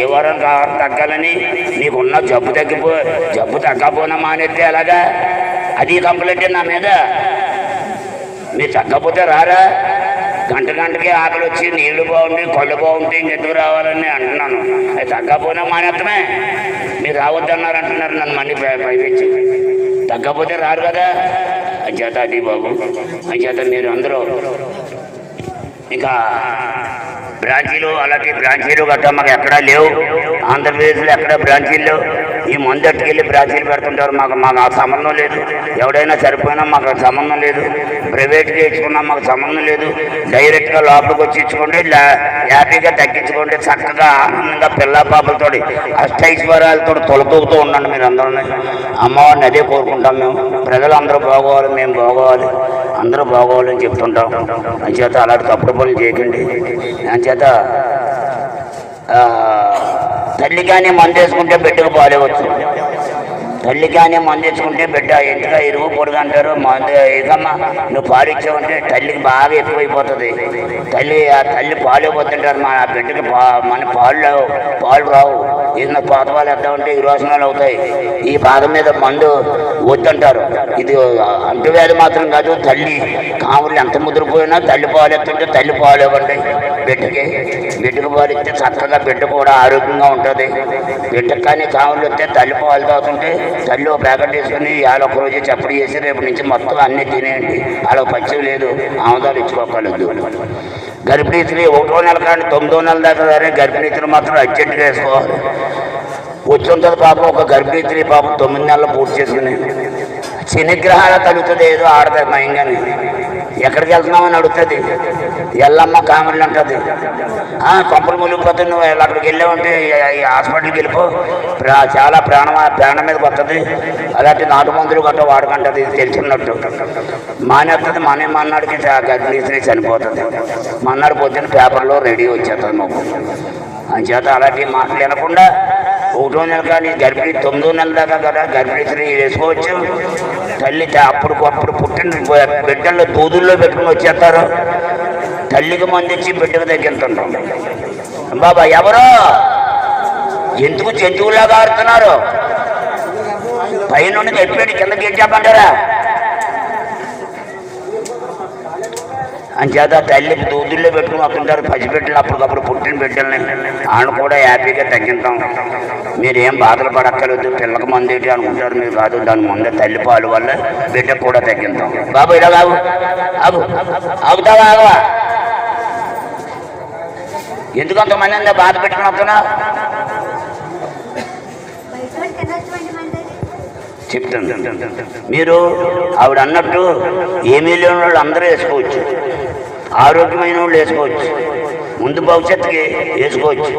ఏ వారానికి ఆ వారం తగ్గాలని నీకున్న జబ్బు తగ్గపోయినా మానేస్తే అలాగా అది కంప్లైంట్ నా మీద. మీరు తగ్గపోతే రారా? గంటకి ఆకలి వచ్చి నీళ్లు బాగుండి కళ్ళు బాగుంటే ఇంకెందుకు రావాలని అంటున్నాను. అది తగ్గపోయినా మానేత్తమే. మీరు రావద్దన్నారు అంటున్నారు నన్ను మళ్ళీ పైపించి. తగ్గపోతే రారు కదా. అంచేత అది బాబు, అంచేత మీరు అందరూ ఇంకా బ్రాంచీలు అలాంటి బ్రాంచీలు గట్రా మాకు ఎక్కడా లేవు. ఆంధ్రప్రదేశ్లో ఎక్కడ బ్రాంచీలు లేవు. ఈ ముందట్టుకు వెళ్ళి బ్రాంచీలు పెడుతుంటారు. మాకు ఆ సంబంధం లేదు. ఎవడైనా సరిపోయినా మాకు సంబంధం లేదు. ప్రైవేట్గా ఇచ్చుకున్నా మాకు సంబంధం లేదు. డైరెక్ట్గా లోపలికి వచ్చి ఇచ్చుకోండి. హ్యాపీగా తగ్గించుకోండి. చక్కగా ఆనందంగా పిల్ల పాపలతో అష్టైశ్వర్యాలతో తొలతూగుతూ ఉండండి మీరు అందరూ. అమ్మవారిని అదే కోరుకుంటాం మేము. ప్రజలందరూ బాగోవాలి, మేము బాగోవాలి, అందరూ బాగోవాలని చెప్తుంటాం. అంచేత అలాంటి తప్పుడు పనులు చేయకండి. అంచేత తల్లి కానీ మందు వేసుకుంటే బిడ్డకు పాలేవచ్చు. తల్లి కానీ మందు వేసుకుంటే బిడ్డ ఎంతగా ఇరుగు పొడుగు అంటారు. మందు ఇకమ్మా నువ్వు పాలిచ్చావంటే తల్లికి బాగా ఎక్కువైపోతుంది. ఆ తల్లి పాలు ఇవ్వద్దంటారు. మన బిడ్డకి మన పాలు రావు. ఏదైనా పాతవాళ్ళు వేద్దామంటే విరోచనాలు అవుతాయి. ఈ పాదం మీద మందు వద్దంటారు. ఇది అంటువ్యాధి మాత్రం కాదు. తల్లి కాములు ఎంత ముదిరిపోయినా తల్లి పాలు ఎత్తుంటే తల్లి పాలు ఇవ్వండి బిడ్డకు పాలు ఇస్తే చక్కగా బిడ్డ కూడా ఆరోగ్యంగా ఉంటుంది. బిడ్డకు కానీ కాములు వస్తే తల్లి పాలు తాగుతుంటే తల్లి ఒక ప్యాకెట్ వేసుకుని ఇవాళ ఒకరోజు చప్పుడు చేసి రేపు నుంచి మొత్తం అన్నీ తినేయండి. అలా పచ్చివి లేదు, ఆముదాలు ఇచ్చుకోగలదు. గర్భిణీ స్త్రీ 1వ నెల కానీ 9వ నెల దాకా సరే గర్భిణీ స్త్రీ మాత్రం అర్జెంటుగా వేసుకోవాలి. వచ్చి ఉంటుంది పాపం. ఒక గర్భిణీ స్త్రీ పాపం 9 నెలలు పూర్తి చేసుకుని శనిగ్రహాల తగ్గుతుంది. ఏదో ఆడతాయి మయంగాని. ఎక్కడికి వెళ్తున్నామని అడుగుతుంది. ఎల్లమ్మ కామెడీలు అంటుంది. కొంపలు మునిగిపోతుంది. నువ్వు అక్కడికి వెళ్ళావంటే హాస్పిటల్కి వెళ్ళిపో, చాలా ప్రాణం మీదకి వస్తుంది. అలాంటి నాటు మందులు గట్రా వాడుకుంటుంది. ఇది తెలిసినట్టు మానేస్తుంది. మన్నాడికి గర్భిణీ స్త్రీ చనిపోతుంది. మన్నాడు పొద్దున్న పేపర్లో రెడీ వచ్చేస్తుంది మాకు. అంచేత అలాంటి మాటలు వినకుండా 1వ నెల కానీ గర్భిణీ 9వ నెల దాకా కదా గర్భిణీ స్త్రీ వేసుకోవచ్చు. తల్లి అప్పుడు పుట్టిన బిడ్డల్లో దూదుల్లో పెట్టుకుని వచ్చేస్తారు. తల్లికి మందించి బిడ్డకు తగ్గింటుంటాం. బాబా ఎవరో జంతువులాగా ఆడుతున్నారు. పైనుండి ఎప్పటి కింద గెలిచామంటారా? అంచేత తల్లికి దూదుల్లో పెట్టుకుని వస్తుంటారు పసిబిడ్డలు. అప్పటికప్పుడు పుట్టిన బిడ్డల్ని ఆయన కూడా హ్యాపీగా తగ్గింటాం. మీరేం బాధలు పడక్కర్లేదు. పిల్లకి మంది ఏంటి అనుకుంటారు. మీరు కాదు, దాని ముందే తల్లి పాలు వల్ల బిడ్డకు కూడా తగ్గింటాం. బాబు ఇలా ఆగుతావా? ఆగవా? ఎందుకు అంతమంది అంతా బాధ పెట్టుకుని వస్తున్నా? చెప్తాను. మీరు ఆవిడ అన్నట్టు ఏమీ లేని వాళ్ళు అందరూ వేసుకోవచ్చు, ఆరోగ్యమైన వాళ్ళు వేసుకోవచ్చు, ముందు భవిష్యత్తుకి వేసుకోవచ్చు.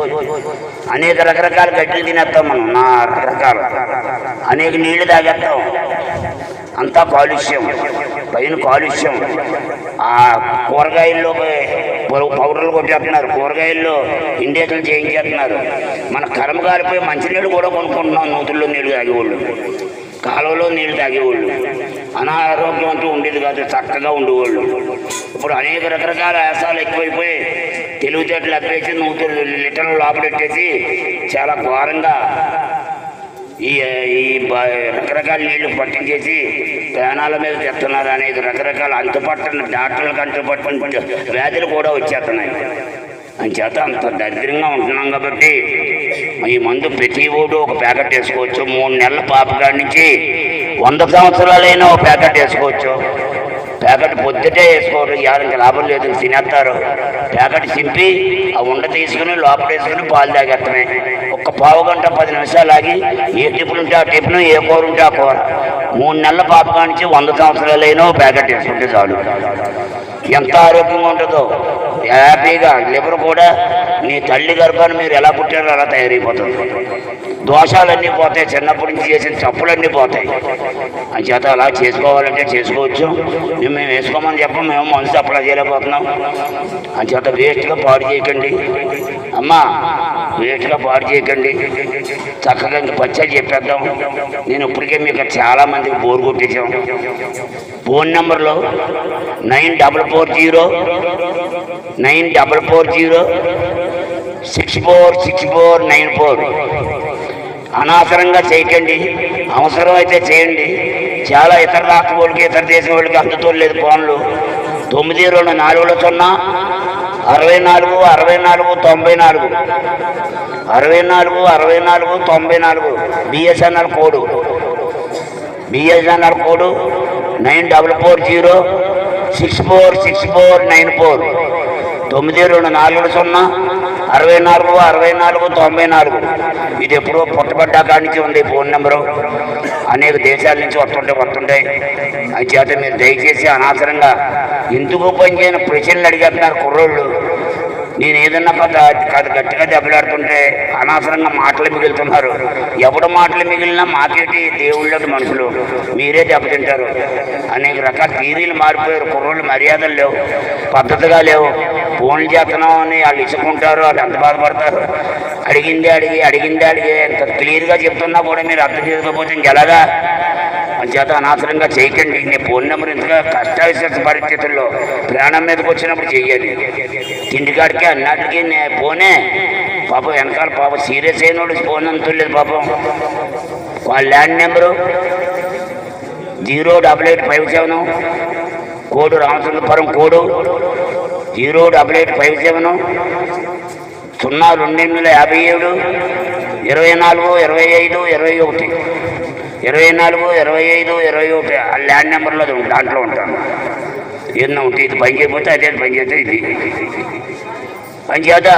అనేక రకరకాల గడ్డలు తినేస్తాం మనం, రకరకాల అనేక నీళ్లు తాగేస్తాం. అంతా కాలుష్యం, పైన కాలుష్యం. ఆ కూరగాయల్లో పౌడర్లు కొట్టేస్తున్నారు, కూరగాయల్లో ఇండేకలు చేయించేస్తున్నారు. మన కర్మ కాలిపోయి మంచినీళ్ళు కూడా కొనుక్కుంటున్నాం. నూతుల్లో నీళ్ళు తాగేవాళ్ళు, కాలువలో నీళ్ళు తాగేవాళ్ళు, అనారోగ్యం అంటూ ఉండేది కాదు, చక్కగా ఉండేవాళ్ళు. ఇప్పుడు అనేక రకరకాల వేసాలు ఎక్కువైపోయి తెలివితేటలు అప్పేసి నూతులు లీటర్లు లోపలెట్టేసి చాలా ఘోరంగా ఈ రకరకాల నీళ్లు పట్టించేసి ప్రాణాల మీద తెస్తున్నారు. అనేక రకరకాల అంతుపట్టని డాక్టర్లకు అంతుపట్టని వ్యాధులు కూడా వచ్చేస్తున్నాయి. అంచేత అంత దరిద్రంగా ఉంటున్నాం కాబట్టి ఈ మందు ప్రతి ఓడు ఒక ప్యాకెట్ వేసుకోవచ్చు. 3 నెలల పాప కాడి నుంచి 100 సంవత్సరాలైనా ఒక ప్యాకెట్ వేసుకోవచ్చు. ప్యాకెట్ పొద్దుటే వేసుకోవడం ఎవరికి లాభం లేదు, తినేస్తారు. ప్యాకెట్ చింపి ఆ ఉండ తీసుకుని లోపల వేసుకుని పాలు తాగేస్తామే. ఒక్క పావు గంట 10 నిమిషాలు ఆగి ఏ టిఫిన్ ఉంటే ఆ టిఫిన్, ఏ కూర ఉంటే ఆ కూర. 3 నెలల పాప కానించి 100 సంవత్సరాలైనా ప్యాకెట్ వేసుకుంటే చాలు. ఎంత ఆరోగ్యంగా ఉంటుందో, హ్యాపీగా. లివర్ కూడా నీ తల్లి గర్భాన్ని మీరు ఎలా పుట్టారో అలా తయారైపోతుంది. దోషాలన్నీ పోతాయి, చిన్నప్పటి నుంచి చేసిన తప్పులన్నీ పోతాయి. అంచేత అలా చేసుకోవాలంటే చేసుకోవచ్చు. మేము వేసుకోమని చెప్పం, మేము మనసు అప్లై చేయలేకపోతున్నాం. అంచేత వేస్ట్గా పాడు చేయకండి అమ్మా, వేస్ట్గా పాడు చేయకండి. చక్కగా ఇంక పచ్చడి చెప్పేద్దాం. నేను ఇప్పటికే మీకు చాలా మందికి బోర్ కొట్టేసాం. ఫోన్ నెంబర్లో 9440 అనవసరంగా చేయకండి, అవసరం అయితే చేయండి. చాలా ఇతర రాష్ట్ర వాళ్ళకి, ఇతర దేశం వాళ్ళకి అందుతో లేదు ఫోన్లు. 9240 64 64 94 64 64 94 బిఎస్ఎన్ఎల్ కోడు 9440 646494 9240 64 64 94. ఇది ఎప్పుడో పుట్టబడ్డా కాడి నుంచి ఉంది ఫోన్ నెంబరు. అనేక దేశాల నుంచి వస్తుంటాయి. చేత మీరు దయచేసి అనవసరంగా ఎందుకు పనిచేయని ప్రశ్నలు అడిగేస్తున్నారు కుర్రోళ్ళు. నేను ఏదన్నా గట్టిగా దెబ్బలాడుతుంటే అనవసరంగా మాటలు మిగులుతున్నారు. ఎవడు మాటలు మిగిలినా మాకేటి దేవుళ్ళకి మనుషులు, మీరే దెబ్బతింటారు. అనేక రకాల థీరీలు మారిపోయారు. కుర్రోళ్ళు మర్యాదలు లేవు, పద్ధతిగా లేవు. ఫోన్లు చేస్తున్నాం అని వాళ్ళు ఇసుకుంటారు, వాళ్ళు ఎంత బాధపడతారు. అడిగిందే అడిగి ఎంత క్లియర్గా చెప్తున్నా కూడా మీరు అర్థం చేసుకోకపోతే ఇంకెలాగా. చేత అనవసరంగా చేయకండి. నేను ఫోన్ నెంబర్ ఇంతగా కష్టావిశేష పరిస్థితుల్లో ప్రాణం మీదకి వచ్చినప్పుడు చెయ్యాలి. తిండికాడికి అన్నిటికీ ఫోనే. పాపం వెనకాల పాపం సీరియస్ అయిన వాడు ఫోన్ అంతులేదు పాపం. వాళ్ళ land number 08857 code Ramachandrapuram code 08857 0257 24 25 21 24 25 21 ఆ ల్యాండ్ నెంబర్లో దాంట్లో ఉంటాను. ఏదన్నా ఉంటే ఇది పని చేయకపోతే అదే పని చేస్తే ఇది పని చేత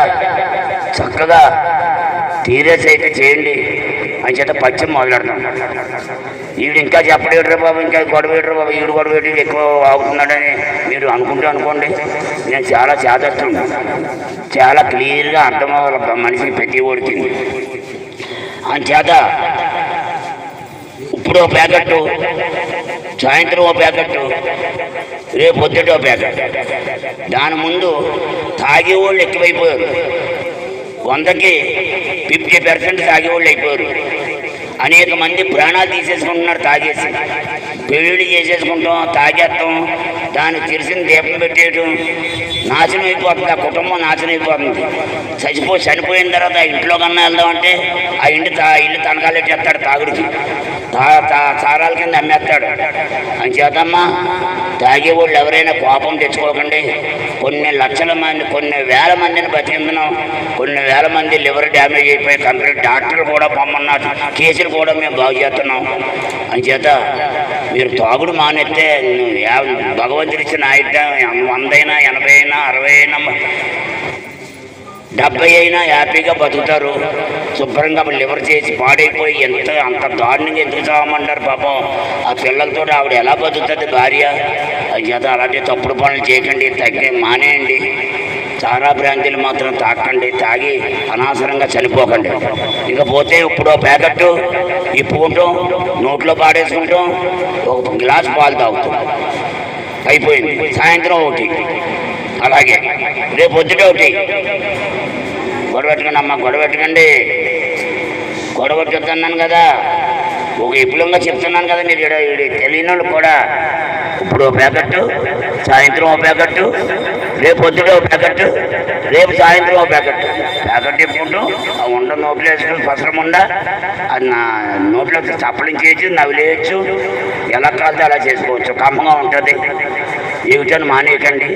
చక్కగా సీరియస్ అయితే చేయండి. అని చేత పచ్చం మొదలెడతాం. ఈవిడ ఇంకా చెప్పడేటరా బాబు, ఇంకా గొడవేటరా బాబు, ఈవిడ గొడవేటి ఎక్కువ అవుతున్నాడని మీరు అనుకోండి. నేను చాలా చేదస్తున్నాను, చాలా క్లియర్గా అర్థం అవ్వాలి మనిషికి ప్రతి ఓడికి. అంచేత ఇప్పుడు ఓ ప్యాకెట్టు, సాయంత్రం ఓ ప్యాకెట్టు, రేపు పొద్దుట ఓ ప్యాకెట్. దాని ముందు తాగేవాళ్ళు ఎక్కువైపోయారు. 100కి 50% తాగేవాళ్ళు అయిపోయారు. అనేక మంది ప్రాణాలు తీసేసుకుంటున్నారు తాగేసి. పెళ్ళిళ్ళు చేసేసుకుంటాం, తాగేస్తాం, దానికి తెలిసిన దీపం పెట్టేయటం, నాశనం అయిపోతుంది. ఆ కుటుంబం నాశనం అయిపోతుంది. చనిపోయిన తర్వాత ఆ ఇంట్లో కన్నా వెళ్దామంటే ఆ ఇల్లు తనకాలు చేస్తాడు తాగుడికి, సారాల కింద అమ్మేస్తాడు. అని చేతమ్మా తాగేవాళ్ళు ఎవరైనా కోపం తెచ్చుకోకండి. కొన్ని లక్షల మంది, కొన్ని వేల మందిని బతికిందున్నాం. కొన్ని వేల మంది లివర్ డ్యామేజ్ అయిపోయి కంప్లీట్ డాక్టర్లు కూడా పొమ్మన్నారు. కేసులు కూడా మేము బాగు చేస్తున్నాం. అంచేత మీరు తాగుడు మానేస్తే భగవంతుడు ఇచ్చిన ఆయుధ 100 అయినా 80 అయినా 60 అయినా 70 అయినా హ్యాపీగా బతుకుతారు. శుభ్రంగా లివర్ చేసి పాడైపోయి అంత దారుణంగా ఎందుకు చావమంటారు పాపం. ఆ పిల్లలతో ఆవిడ ఎలా బతుకుతుంది భార్య? చేత అలాంటి తప్పుడు పనులు చేయకండి, మానేయండి. చారా భ్రాంతిలు మాత్రం తాకండి, తాగి అనవసరంగా చనిపోకండి. ఇకపోతే ఇప్పుడు ప్యాకెట్టు ఇప్పుకుంటాం, నోట్లో పాడేసుకుంటాం, ఒక గ్లాస్ పాలు తాగుతాం, అయిపోయింది. సాయంత్రం ఒకటి, అలాగే రేపు పొద్దుట ఒకటి. గొడవెట్టకండి అమ్మ, గొడవెట్టకండి. గొడవెట్టుతున్నాను కదా, ఒక విపులంగా చెప్తున్నాను కదా, మీరు తెలియని వాళ్ళు కూడా. ఇప్పుడు ఒక ప్యాకెట్టు, సాయంత్రం ఒక ప్యాకెట్టు, రేపు పొద్దుట ఒక ప్యాకెట్టు, రేపు సాయంత్రం ఒక ప్యాకెట్టు. ప్యాకెట్ ఇప్పుకుంటూ ఆ ఉండ నోట్లో వేసుకుని పసరం ఉండ అది నా నోట్లో చప్పలించేయచ్చు, నవ్వులేయచ్చు, ఎలా కాలితే అలా చేసుకోవచ్చు. కమ్మగా ఉంటుంది. ఏమిటని మానేయకండి.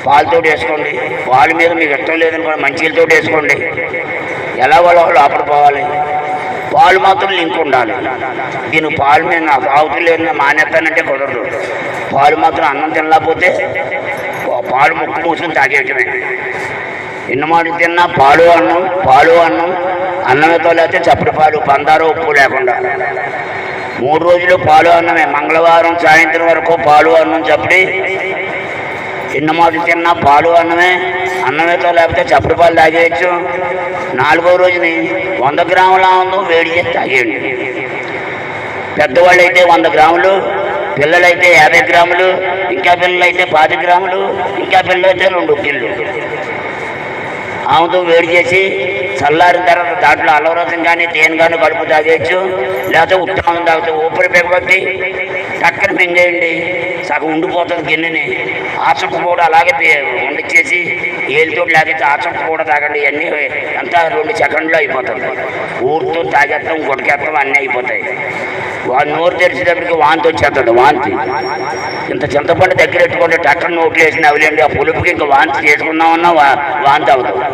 పాలతో వేసుకోండి. పాలు మీద మీకు ఇష్టం లేదనుకోండి, మంచిలతో వేసుకోండి. ఎలా వాళ్ళు లోపల పోవాలి. పాలు మాత్రం లింక్ ఉండాలి. దీని పాలు మీద నాకు తాగుతులేదు మానేస్తానంటే కుదరదు. పాలు మాత్రం అన్నం తినలేకపోతే పాలు ముక్కు మూసుకొని తాగేయటమే. ఎన్ని మాటలు తిన్నా పాలు అన్నం అన్నమేతో లేకపోతే చప్పటి పాలు, పందారు ఉప్పు లేకుండా 3 రోజులు పాలు అన్నమే. మంగళవారం సాయంత్రం వరకు పాలు అన్నం చప్పటి. ఎన్ని మాటలు తిన్నా పాలు అన్నమేతో లేకపోతే చప్పటి పాలు తాగేయచ్చు. 4వ రోజుని 100 గ్రాముల ఆనందం వేడి చేసి తాగేయండి. పెద్దవాళ్ళు అయితే 100 గ్రాములు, పిల్లలైతే 50 గ్రాములు, ఇంకా పిల్లలైతే 10 గ్రాములు, ఇంకా పిల్లలైతే 2 కిళ్ళు ఆముతో వేడి చేసి చల్లారిన తర్వాత దాంట్లో అలవరసం కానీ తేనె కానీ కడుపు తాగేయచ్చు. లేకపోతే ఉత్తానం తాగితే ఊపిరి పెగబట్టి టక్కన మింగేయండి, సగం ఉండిపోతుంది గిన్నెని. ఆచంక కూడా అలాగే వండిచ్చేసి ఏళ్ళతో లేకపోతే ఆచంక కూడా తాగండి. ఇవన్నీ అంతా 2 సెకండ్లో అయిపోతుంది. ఊరితో తాగేస్తాం, గుడకేస్తాం, అన్నీ అయిపోతాయి. వాడు నోరు తెరిచేటప్పటికి వాంతి వచ్చేస్తుంది. వాంతి ఇంత చింతపండు దగ్గర పెట్టుకుంటే టక్కన నోట్లు వేసి నవ్వులేండి. ఆ పులుపుకి ఇంకా వాంతి చేసుకున్నామన్నా వాంతి అవుతుంది.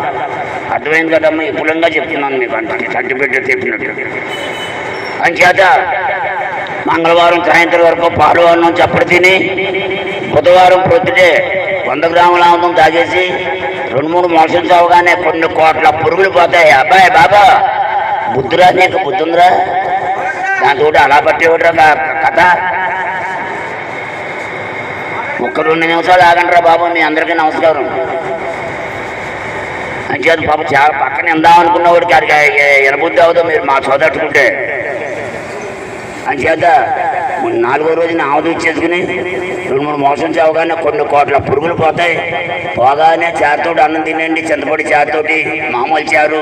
అర్థమైంది కదమ్మా? విపులంగా చెప్తున్నాను మీకు, అంటే తట్టి పెట్టి చెప్పినట్టు. అంచేత మంగళవారం సాయంత్రం వరకు పాలు అన్నం చప్పటి తిని, బుధవారం పొద్దుటే 100 గ్రాముల ఆనందం తాగేసి 2-3 మోషన్స్ అవగానే కొన్ని కోట్ల పురుగులు పోతాయి. అబ్బాయి బాబా బుద్ధురా, నీకు బుద్ధుందిరా? దాంతో అలా పట్టేవాడురా కథ. ఒక్క 2 నిమిషాలు ఆగండిరా బాబు. మీ అందరికీ నమస్కారం. అంచేత పాప చాలా పక్కన ఎందాం అనుకున్నవాడికి అది ఎనబుద్ధి అవుతాం మీరు మా చోదట్టుకుంటే. అంచేత 4వ రోజున ఆవుదు ఇచ్చేసుకుని 2-3 మోషన్స్ అవగానే కొన్ని కోట్ల పురుగులు పోతాయి. పోగానే చారుతోటి అన్నం తినండి, చింతపొడి చారుతోటి, మామూలు చారు.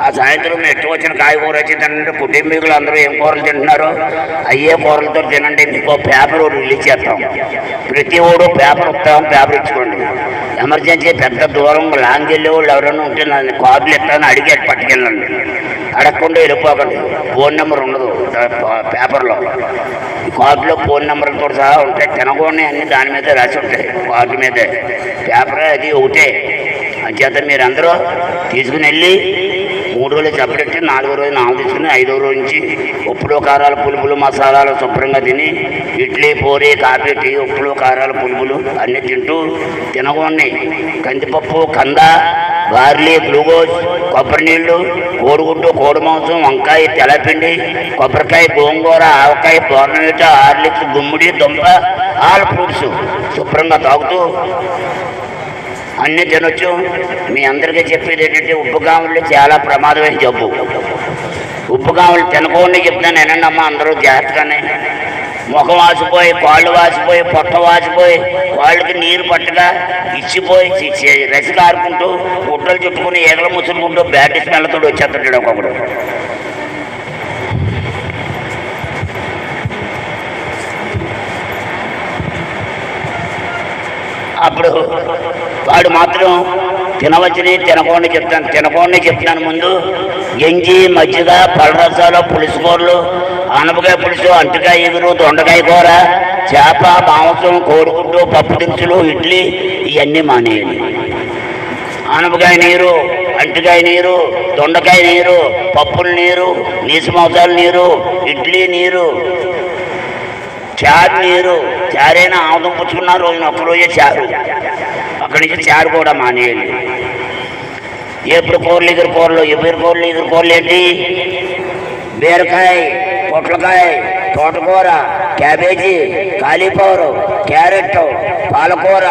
ఆ సాయంత్రం ఎట్టు వచ్చిన కాయగూర వచ్చి తినండి. కుటుంబీకులు అందరూ ఏం కూరలు తింటున్నారో అయ్యే కూరలతో తినండి. మీకు పేపర్ రిలీజ్ చేస్తాం. ప్రతి ఓడు పేపర్ ఇస్తాం, పేపర్ ఇచ్చుకోండి. ఎమర్జెన్సీ పెద్ద దూరం లాంగ్ వెళ్ళే వాళ్ళు ఎవరైనా ఉంటే నన్ను కార్డులు ఇస్తాను అడిగి పట్టుకెళ్ళండి. అడగకుండా వెళ్ళిపోకండి. ఫోన్ నెంబర్ ఉండదు పేపర్లో. కార్డులో ఫోన్ నెంబర్లతో సహా ఉంటాయి. తినకూడని అన్నీ దాని మీద రాసి ఉంటాయి, కార్డు మీదే. పేపర్ అది ఒకటే. అంచేత మీరు అందరూ తీసుకుని వెళ్ళి 3 రోజులు చప్పడెట్టి 4వ రోజున ఆవు తీసుకుని 5వ రోజు నుంచి ఉప్పులు కారాలు పులుపులు మసాలాలు శుభ్రంగా తిని ఇడ్లీ పూరి కాఫీ టీ ఉప్పులు కారాలు పులుపులు అన్నీ తింటూ తినకూడని కందిపప్పు, కంద, బార్లీ, గ్లూకోజ్, కొబ్బరి నీళ్ళు, కోడిగుడ్డు, కోడి మాంసం, వంకాయ, తెల్లపిండి, కొబ్బరికాయ, గోంగూర, ఆవకాయ, బోర్నవీట, హార్లిక్స్, గుమ్మిడి, దుంప, ఆల్ ఫ్రూట్స్ శుభ్రంగా తాగుతూ అన్నీ తినొచ్చు. మీ అందరికీ చెప్పేది ఏంటంటే ఉప్పుగాములు చాలా ప్రమాదమైన జబ్బు. ఉప్పుగాములు తినకుండా చెప్తాను వినండి అమ్మ అందరూ జాగ్రత్తగానే. ముఖం వాసిపోయి, కాళ్ళు వాసిపోయి, పొట్ట వాసిపోయి, వాళ్ళకి నీరు పట్టగా ఇచ్చిపోయి రసి కారుకుంటూ గుట్టలు చుట్టుకుని ఏగలు ముసురుకుంటూ బ్యాడ్ స్మెల్తో వచ్చేస్తాడు ఒకప్పుడు. అప్పుడు వాడు మాత్రం తినవచ్చని తినకుండా చెప్తాను ముందు. గంజి, మజ్జిగ, పళ్ళరసాలు, పులుసు కూరలు, ఆనపకాయ పులుసు, అంటుకాయ ఎగురు, దొండకాయ కూర, చేప, మాంసం, కోడిగుడ్డు, పప్పు దినుసులు, ఇడ్లీ ఇవన్నీ మానేయండి. ఆనపకాయ నీరు, అంటుకాయ నీరు, దొండకాయ నీరు, పప్పుల నీరు, నీసు మాంసాల నీరు, ఇడ్లీ నీరు, చారు నీరు. చారైనా ఆముదం పుచ్చుకున్న రోజున ఒక్కరోజే చారు. అక్కడి నుంచి చారు కూడా మానేయండి. ఎప్పుడు కూరలు ఎదురు కూరలు ఏంటి? బీరకాయ, పొట్లకాయ, తోటకూర, క్యాబేజీ, కాలీఫ్లవర్, క్యారెట్, పాలకూర,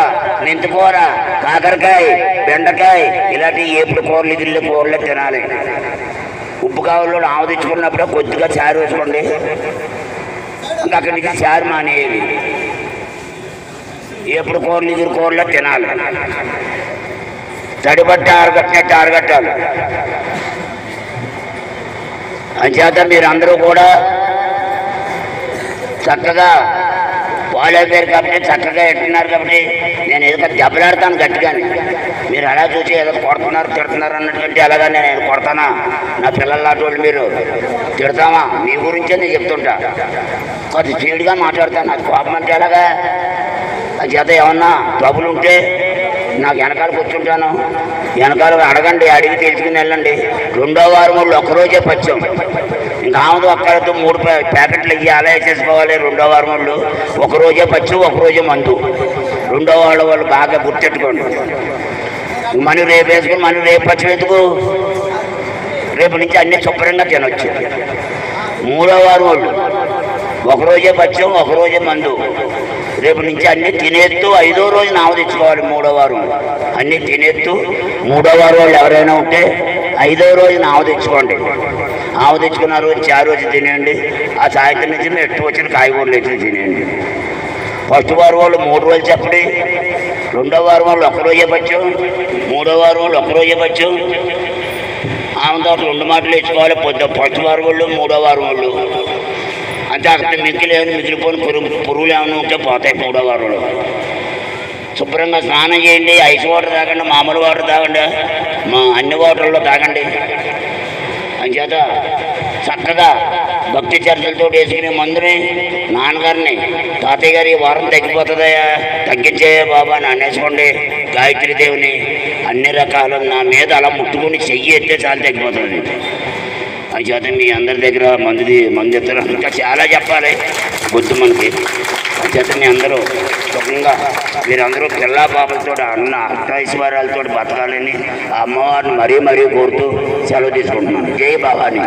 మెంతికూర, కాకరకాయ, బెండకాయ, ఇలాంటి ఎప్పుడు కూరలు తినాలి. ఉప్పు కావాలో ఆవు తెచ్చుకున్నప్పుడు కొద్దిగా చారు వేసుకోండి, ఇంకా అక్కడి నుంచి చారు మానేయాలి. ఎప్పుడు కూరలు తినాలి. తడిబట్ట ఆరగట్టాలి. అంచేత మీరందరూ కూడా చక్కగా వాళ్ళైపోయారు కాబట్టి చక్కగా ఎట్టున్నారు కాబట్టి నేను ఏదో దెబ్బలాడతాను గట్టిగాని. మీరు అలా చూసి ఏదో తిడుతున్నారు అన్నటువంటి అలాగా నేను కొడతానా? నా పిల్లల లాంటి వాళ్ళు మీరు తిడతామా? మీ గురించే నేను చెప్తుంటా. కొద్ది స్పీడ్గా మాట్లాడతాను. నాకు కోపం అంటే ఎలాగా? చేత ఏమన్నా ట్రబుల్ ఉంటే నాకు వెనకాల కూర్చుంటాను, వెనకాల అడగండి, అడిగి తెలుసుకుని వెళ్ళండి. 2వ వారం వాళ్ళు ఒక్కరోజే పచ్చాం, ఇంకా ఆమెది ఒక్కరితో 3 ప్యాకెట్లు ఇవి అలా వేసేసుకోవాలి. 2వ వారం వాళ్ళు ఒకరోజే పచ్చు, ఒకరోజే మందు. 2వ వాళ్ళు బాగా గుర్తెట్టుకోండి. మనం రేపు వేసుకుని మనం రేపు పచ్చి ఎందుకు? రేపు నుంచి అన్నీ శుభ్రంగా తినొచ్చు. 3వ వారం వాళ్ళు ఒకరోజే పచ్చం, ఒకరోజే మందు. రేపు నుంచి అన్నీ తినేస్తూ 5వ రోజు నావ తెచ్చుకోవాలి. 3వ వారం అన్నీ తినేస్తూ 3వ వారం వాళ్ళు ఎవరైనా ఉంటే 5వ రోజు నావ తెచ్చుకోండి. ఆవు తెచ్చుకున్న రోజు చారు వచ్చి తినేయండి. ఆ సాయంత్రం నుంచి ఎట్టు వచ్చిన కాయగూరలు వచ్చి తినేయండి. ఫస్ట్ వారం వాళ్ళు 3 రోజులు చెప్పండి, 2వ వారం వాళ్ళు ఒకరోజే పచ్చు, 3వ వారం వాళ్ళు ఒకరోజే పచ్చు. ఆమె తోట 2 మాటలు తెచ్చుకోవాలి. ఫస్ట్ వారం వాళ్ళు, 3వ వారం వాళ్ళు. అంటే అక్కడ మిగిలిపోయిన పురుగులు ఏమైనా ఉంటే పోతాయి 3వ వారంలో. శుభ్రంగా స్నానం చేయండి. ఐస్ వాటర్ తాగండి, మామూలు వాటర్ తాగండి, అన్ని వాటర్లో తాగండి. అంచేత చక్కగా భక్తి చర్చలతో వేసుకునే మందుని నాన్నగారిని, తాతయ్య గారు ఈ వారం తగ్గిపోతుందయా, తగ్గించేయా బాబా అని అనేసుకోండి. గాయత్రీదేవిని అన్ని రకాలు నా మీద అలా ముట్టుకుని చెయ్యి ఎత్తే చాలా తగ్గిపోతుంది. అంచేత మీ అందరి దగ్గర మందు ఎత్తారు. ఇంకా చాలా చెప్పాలి బుద్ధి మనకి. అంచేత మీ అందరూ సుఖంగా మీరందరూ పిల్లా పాపలతో అన్న అష్టైశ్వర్యాలతో బతకాలని ఆ అమ్మవారిని మరీ కోరుతూ సెలవు తీసుకుంటున్నాను. జై భవాని.